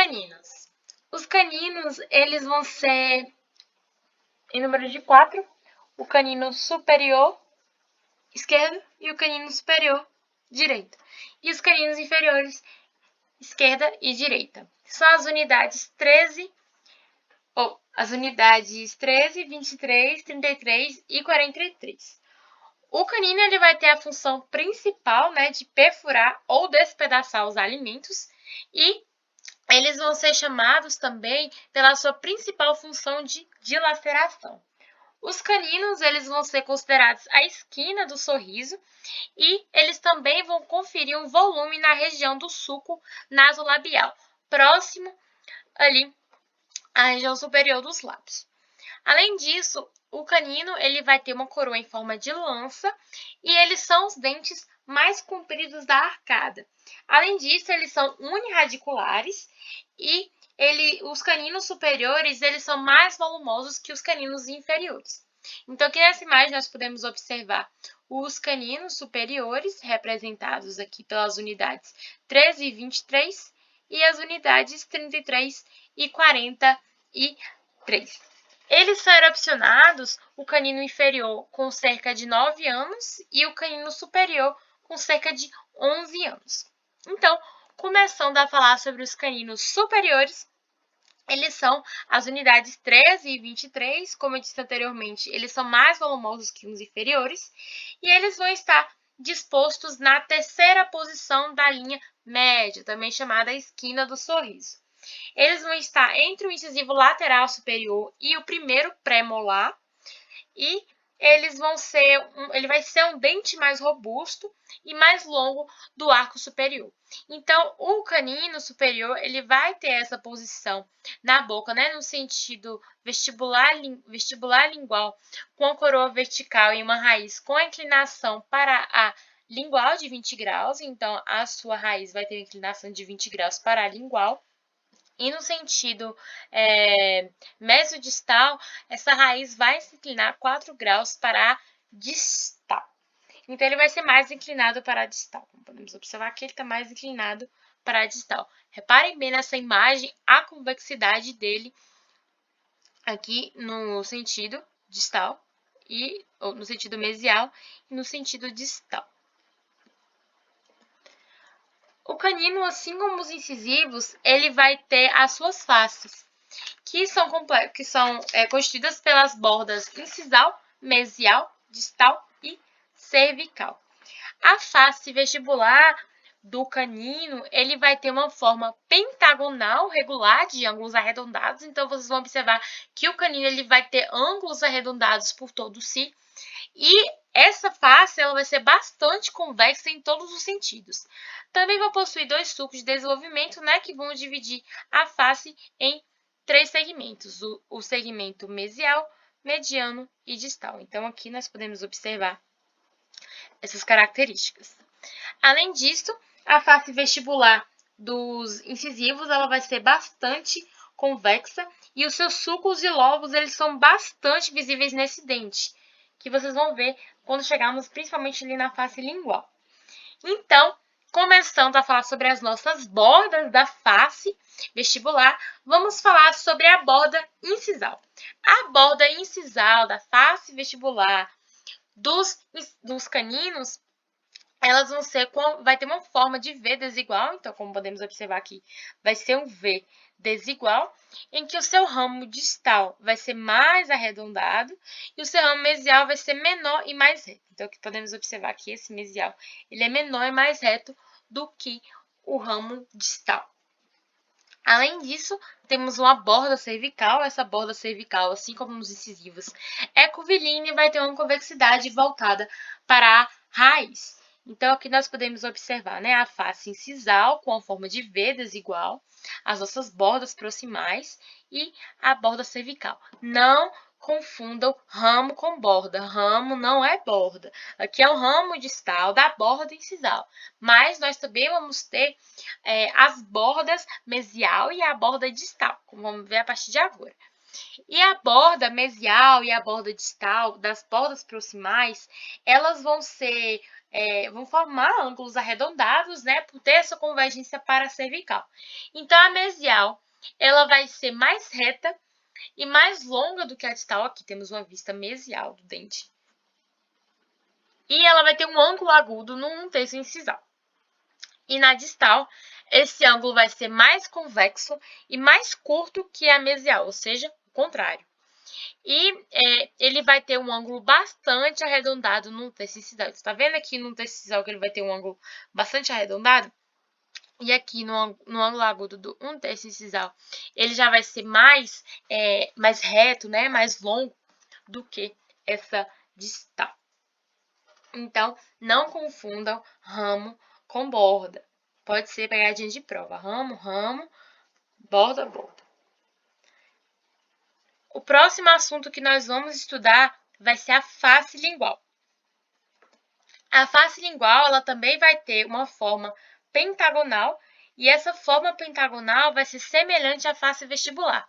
caninos. Os caninos, eles vão ser em número de 4, o canino superior esquerdo e o canino superior direito. E os caninos inferiores, esquerda e direita. São as unidades 13, 23, 33 e 43. O canino ele vai ter a função principal, de perfurar ou despedaçar os alimentos, e eles vão ser chamados também pela sua principal função de dilaceração. Os caninos eles vão ser considerados a esquina do sorriso e eles também vão conferir um volume na região do sulco nasolabial, próximo ali à região superior dos lábios. Além disso, o canino ele vai ter uma coroa em forma de lança e eles são os dentes mais compridos da arcada. Além disso, eles são unirradiculares e os caninos superiores eles são mais volumosos que os caninos inferiores. Então, aqui nessa imagem nós podemos observar os caninos superiores, representados aqui pelas unidades 13 e 23, e as unidades 33 e 43. Eles são erupcionados, o canino inferior com cerca de 9 anos e o canino superior com cerca de 11 anos. Então, começando a falar sobre os caninos superiores, eles são as unidades 13 e 23, como eu disse anteriormente, eles são mais volumosos que os inferiores, e eles vão estar dispostos na terceira posição da linha média, também chamada esquina do sorriso. Eles vão estar entre o incisivo lateral superior e o primeiro pré-molar, e ele vai ser um dente mais robusto e mais longo do arco superior. Então, o canino superior ele vai ter essa posição na boca, no sentido vestibular lingual, com a coroa vertical e uma raiz com a inclinação para a lingual de 20 graus. Então, a sua raiz vai ter uma inclinação de 20 graus para a lingual. E no sentido mesodistal, essa raiz vai se inclinar 4 graus para a distal. Então, ele vai ser mais inclinado para a distal. Como podemos observar aqui, ele está mais inclinado para a distal. Reparem bem nessa imagem a convexidade dele aqui no sentido distal, ou no sentido mesial e no sentido distal. O canino, assim como os incisivos, ele vai ter as suas faces, que são constituídas pelas bordas incisal, mesial, distal e cervical. A face vestibular do canino, ele vai ter uma forma pentagonal regular de ângulos arredondados. Então, vocês vão observar que o canino ele vai ter ângulos arredondados por todo si. E essa face ela vai ser bastante convexa em todos os sentidos. Também vai possuir 2 sulcos de desenvolvimento, que vão dividir a face em 3 segmentos, o segmento mesial, mediano e distal. Então, aqui nós podemos observar essas características. Além disso, a face vestibular dos incisivos ela vai ser bastante convexa e os seus sulcos e lobos eles são bastante visíveis nesse dente, que vocês vão ver quando chegarmos principalmente ali na face lingual. Então, começando a falar sobre as nossas bordas da face vestibular, vamos falar sobre a borda incisal. A borda incisal da face vestibular dos caninos, elas vai ter uma forma de V desigual, então como podemos observar aqui, vai ser um V desigual, em que o seu ramo distal vai ser mais arredondado e o seu ramo mesial vai ser menor e mais reto. Então, aqui podemos observar que esse mesial ele é menor e mais reto do que o ramo distal. Além disso, temos uma borda cervical. Essa borda cervical, assim como nos incisivos, é curvilínea e vai ter uma convexidade voltada para a raiz. Então, aqui nós podemos observar a face incisal com a forma de V desigual, as nossas bordas proximais e a borda cervical. Não confundam ramo com borda. Ramo não é borda. Aqui é o ramo distal da borda incisal. Mas nós também vamos ter as bordas mesial e a borda distal, como vamos ver a partir de agora. E a borda mesial e a borda distal das bordas proximais, elas vão ser vão formar ângulos arredondados, né, por ter essa convergência paracervical. Então, a mesial, ela vai ser mais reta e mais longa do que a distal. Aqui temos uma vista mesial do dente. E ela vai ter um ângulo agudo no terço incisal. E na distal, esse ângulo vai ser mais convexo e mais curto que a mesial, ou seja, o contrário. E ele vai ter um ângulo bastante arredondado no terço incisal. Você está vendo aqui no terço incisal que ele vai ter um ângulo bastante arredondado? E aqui no ângulo agudo do terço incisal, ele já vai ser mais reto, né? Mais longo do que essa distal. Então, não confundam ramo com borda. Pode ser pegadinha de prova. Ramo, ramo, borda, borda. O próximo assunto que nós vamos estudar vai ser a face lingual. A face lingual, ela também vai ter uma forma pentagonal, e essa forma pentagonal vai ser semelhante à face vestibular.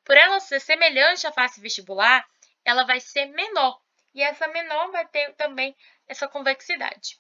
Por ela ser semelhante à face vestibular, ela vai ser menor, e essa menor vai ter também essa convexidade.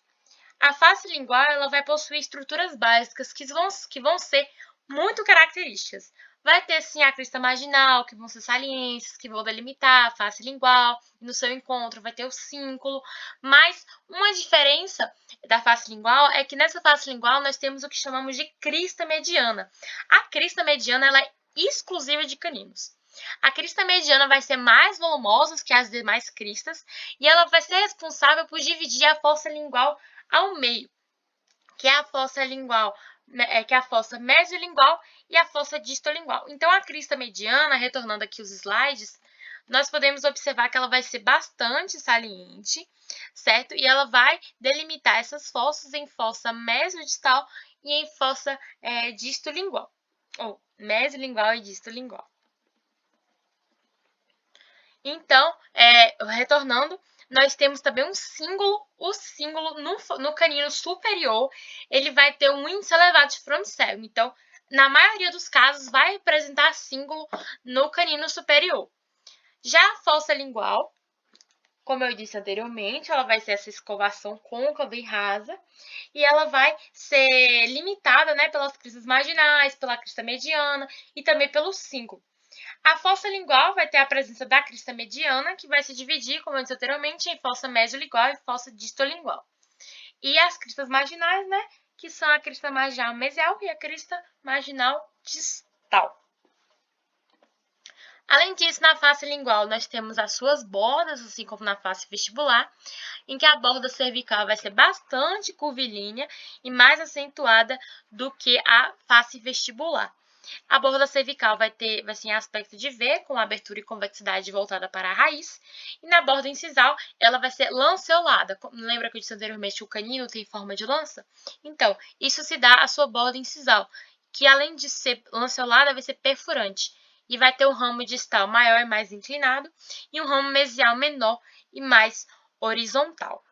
A face lingual, ela vai possuir estruturas básicas que vão ser muito características. Vai ter, sim, a crista marginal, que vão ser saliências, que vão delimitar a face lingual. No seu encontro vai ter o cínculo. Mas uma diferença da face lingual é que nessa face lingual nós temos o que chamamos de crista mediana. A crista mediana, ela é exclusiva de caninos. A crista mediana vai ser mais volumosa que as demais cristas e ela vai ser responsável por dividir a fossa lingual ao meio, que é a fossa lingual, que é a fossa mesiolingual e a fossa distolingual. Então, a crista mediana, retornando aqui os slides, nós podemos observar que ela vai ser bastante saliente, certo? E ela vai delimitar essas fossas em fossa mesodistal e em fossa distolingual, ou mesiolingual e distolingual. Então, retornando, nós temos também um símbolo. O símbolo no canino superior, ele vai ter um índice elevado de front-cell. Então, na maioria dos casos, vai representar símbolo no canino superior. Já a fossa lingual, como eu disse anteriormente, ela vai ser essa escovação côncava e rasa. E ela vai ser limitada, né, pelas cristas marginais, pela crista mediana e também pelo símbolo. A fossa lingual vai ter a presença da crista mediana, que vai se dividir, como eu disse anteriormente, em fossa mesiolingual e fossa distolingual. E as cristas marginais, né, que são a crista marginal mesial e a crista marginal distal. Além disso, na face lingual, nós temos as suas bordas, assim como na face vestibular, em que a borda cervical vai ser bastante curvilínea e mais acentuada do que a face vestibular. A borda cervical vai ser em aspecto de V, com abertura e convexidade voltada para a raiz. E na borda incisal, ela vai ser lanceolada. Lembra que eu disse anteriormente que o canino tem forma de lança? Então, isso se dá à sua borda incisal, que além de ser lanceolada, vai ser perfurante. E vai ter um ramo distal maior e mais inclinado, e um ramo mesial menor e mais horizontal.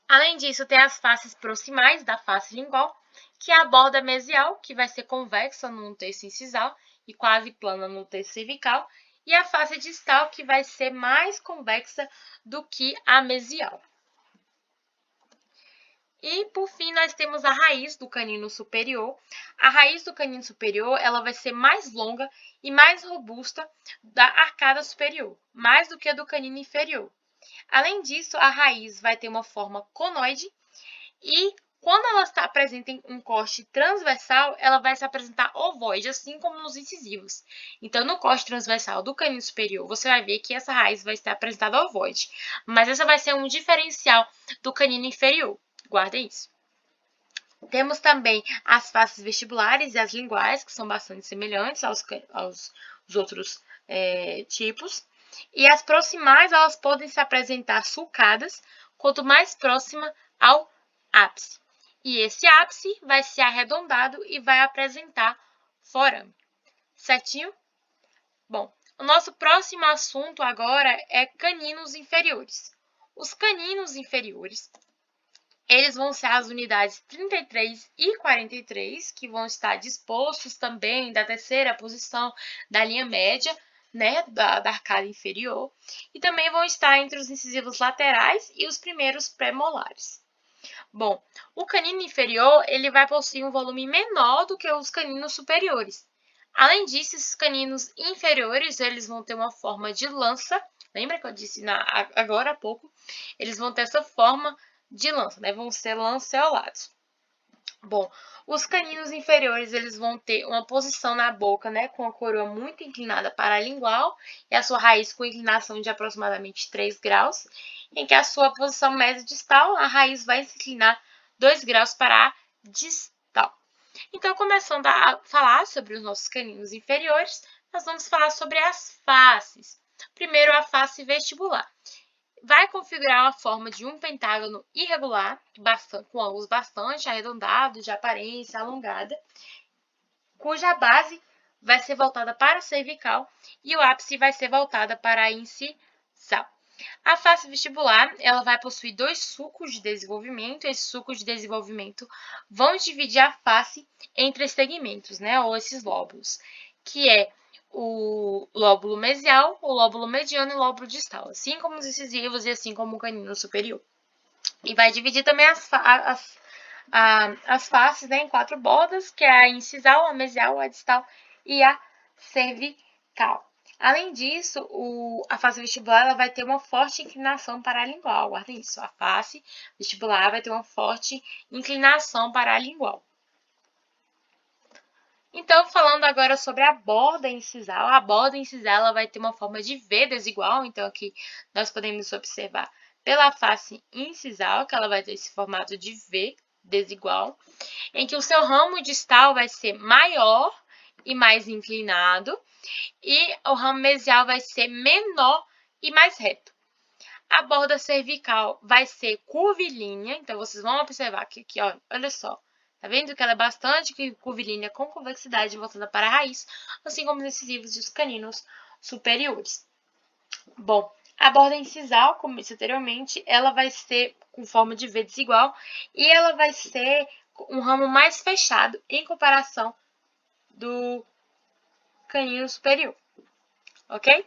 Além disso, tem as faces proximais da face lingual, que é a borda mesial, que vai ser convexa no terço incisal e quase plana no terço cervical, e a face distal, que vai ser mais convexa do que a mesial. E, por fim, nós temos a raiz do canino superior. A raiz do canino superior, ela vai ser mais longa e mais robusta da arcada superior, mais do que a do canino inferior. Além disso, a raiz vai ter uma forma conoide e quando ela está apresenta em um corte transversal, ela vai se apresentar ovoide, assim como nos incisivos. Então, no corte transversal do canino superior, você vai ver que essa raiz vai estar apresentada ovoide. Mas essa vai ser um diferencial do canino inferior. Guardem isso. Temos também as faces vestibulares e as linguais, que são bastante semelhantes aos outros tipos. E as proximais, elas podem se apresentar sulcadas, quanto mais próxima ao ápice. E esse ápice vai ser arredondado e vai apresentar forame. Certinho? Bom, o nosso próximo assunto agora é caninos inferiores. Os caninos inferiores, eles vão ser as unidades 33 e 43, que vão estar dispostos também da terceira posição da linha média, né, da arcada inferior, e também vão estar entre os incisivos laterais e os primeiros pré-molares. Bom, o canino inferior ele vai possuir um volume menor do que os caninos superiores. Além disso, esses caninos inferiores eles vão ter uma forma de lança. Lembra que eu disse agora há pouco? Eles vão ter essa forma de lança, né? Vão ser lanceolados. Bom, os caninos inferiores eles vão ter uma posição na boca, né, com a coroa muito inclinada para a lingual e a sua raiz com inclinação de aproximadamente 3 graus, em que a sua posição mesodistal, a raiz vai se inclinar 2 graus para a distal. Então, começando a falar sobre os nossos caninos inferiores, nós vamos falar sobre as faces. Primeiro, a face vestibular. Vai configurar uma forma de um pentágono irregular, com ângulos bastante arredondados, de aparência alongada, cuja base vai ser voltada para a cervical e o ápice vai ser voltada para a incisal. A face vestibular ela vai possuir 2 sulcos de desenvolvimento. Esses sulcos de desenvolvimento vão dividir a face entre segmentos, né, ou esses lóbulos, que é o lóbulo mesial, o lóbulo mediano e o lóbulo distal, assim como os incisivos e assim como o canino superior. E vai dividir também as faces, né, em 4 bordas, que é a incisal, a mesial, a distal e a cervical. Além disso, a face vestibular ela vai ter uma forte inclinação para a lingual. Guardem isso, a face vestibular vai ter uma forte inclinação para a lingual. Então, falando agora sobre a borda incisal, a borda incisal ela vai ter uma forma de V desigual, então aqui nós podemos observar pela face incisal, que ela vai ter esse formato de V desigual, em que o seu ramo distal vai ser maior e mais inclinado, e o ramo mesial vai ser menor e mais reto. A borda cervical vai ser curvilínea, então vocês vão observar que aqui, ó, olha só, tá vendo que ela é bastante curvilínea com convexidade voltada para a raiz, assim como os incisivos e os caninos superiores. Bom, a borda incisal, como disse anteriormente, ela vai ser com forma de V desigual e ela vai ser um ramo mais fechado em comparação do canino superior, ok?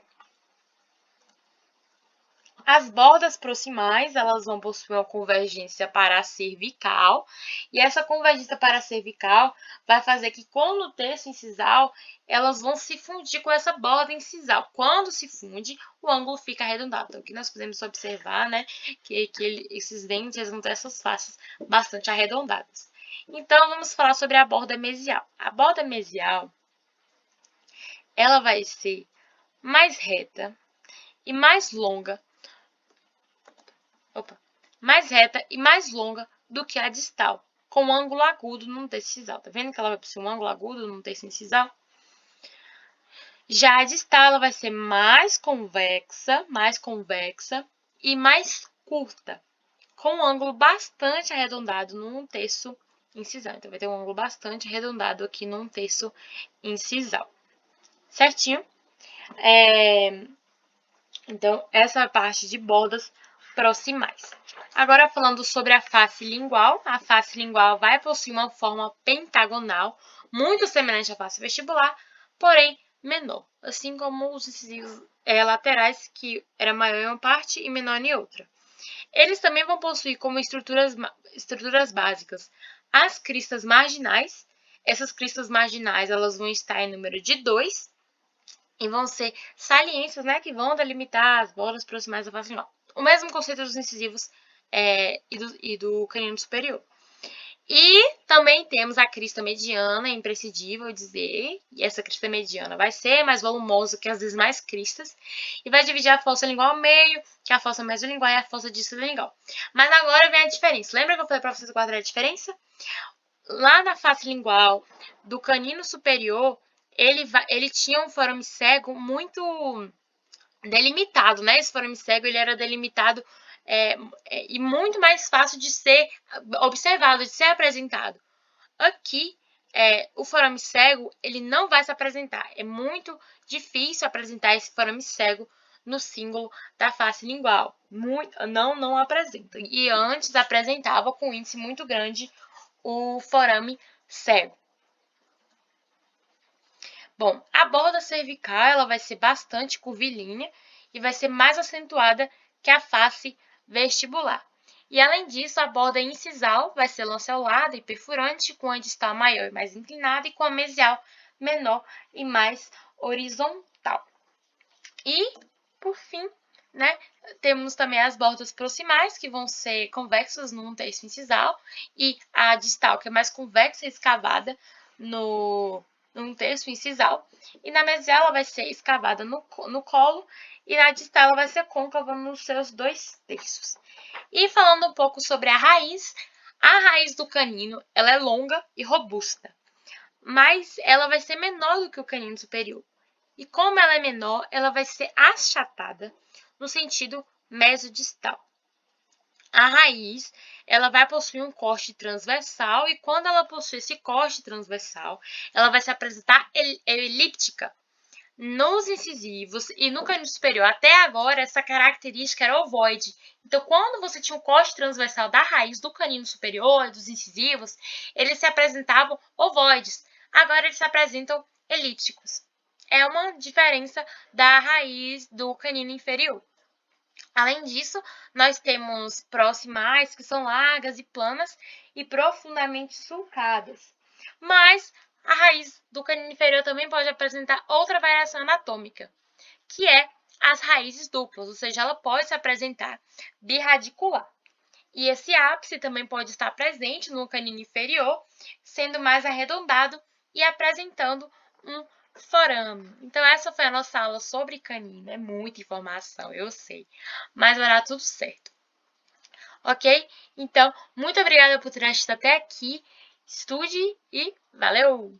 As bordas proximais, elas vão possuir uma convergência para a cervical, e essa convergência para a cervical vai fazer que, com o terço incisal, elas vão se fundir com essa borda incisal. Quando se funde, o ângulo fica arredondado. Então, aqui nós podemos observar, né, que esses dentes vão ter essas faces bastante arredondadas. Então, vamos falar sobre a borda mesial. A borda mesial, ela vai ser mais reta e mais longa, mais reta e mais longa do que a distal, com um ângulo agudo num terço incisal. Tá vendo que ela vai possuir um ângulo agudo num terço incisal? Já a distal ela vai ser mais convexa e mais curta, com um ângulo bastante arredondado num terço incisal. Então, vai ter um ângulo bastante arredondado aqui num terço incisal. Certinho? Então, essa é a parte de bordas proximais. Agora, falando sobre a face lingual vai possuir uma forma pentagonal, muito semelhante à face vestibular, porém menor, assim como os incisivos laterais, que era maior em uma parte e menor em outra. Eles também vão possuir como estruturas básicas as cristas marginais. Essas cristas marginais elas vão estar em número de 2, e vão ser saliências, né, que vão delimitar as bordas proximais da face lingual. O mesmo conceito dos incisivos e do canino superior. E também temos a crista mediana, é imprescindível dizer, e essa crista mediana vai ser mais volumosa que as demais cristas, e vai dividir a fossa lingual ao meio, que é a fossa mesolingual e a fossa distal-lingual. Mas agora vem a diferença. Lembra que eu falei para vocês qual era a diferença? Lá na face lingual do canino superior, ele tinha um forame cego muito delimitado, né? Esse forame cego ele era delimitado e muito mais fácil de ser observado, de ser apresentado. Aqui, o forame cego ele não vai se apresentar. É muito difícil apresentar esse forame cego no símbolo da face lingual. Não apresenta. E antes apresentava com índice muito grande o forame cego. Bom, a borda cervical ela vai ser bastante curvilínea e vai ser mais acentuada que a face vestibular. E além disso, a borda incisal vai ser lanceolada e perfurante, com a distal maior e mais inclinada e com a mesial menor e mais horizontal. E, por fim, né, temos também as bordas proximais, que vão ser convexas num terço incisal, e a distal, que é mais convexa e escavada num terço incisal. E na mesial ela vai ser escavada no colo, e na distal ela vai ser côncava nos seus 2/3. E falando um pouco sobre a raiz do canino ela é longa e robusta, mas ela vai ser menor do que o canino superior. E como ela é menor, ela vai ser achatada no sentido mesodistal. A raiz, ela vai possuir um corte transversal e quando ela possui esse corte transversal, ela vai se apresentar elíptica nos incisivos e no canino superior. Até agora, essa característica era ovoide. Então, quando você tinha um corte transversal da raiz do canino superior, dos incisivos, eles se apresentavam ovoides. Agora, eles se apresentam elípticos. É uma diferença da raiz do canino inferior. Além disso, nós temos proximais, que são largas e planas e profundamente sulcadas. Mas a raiz do canino inferior também pode apresentar outra variação anatômica, que é as raízes duplas, ou seja, ela pode se apresentar birradicular. E esse ápice também pode estar presente no canino inferior, sendo mais arredondado e apresentando um forame. Então, essa foi a nossa aula sobre canino. É muita informação, eu sei, mas vai dar tudo certo. Ok? Então, muito obrigada por ter assistido até aqui. Estude e valeu!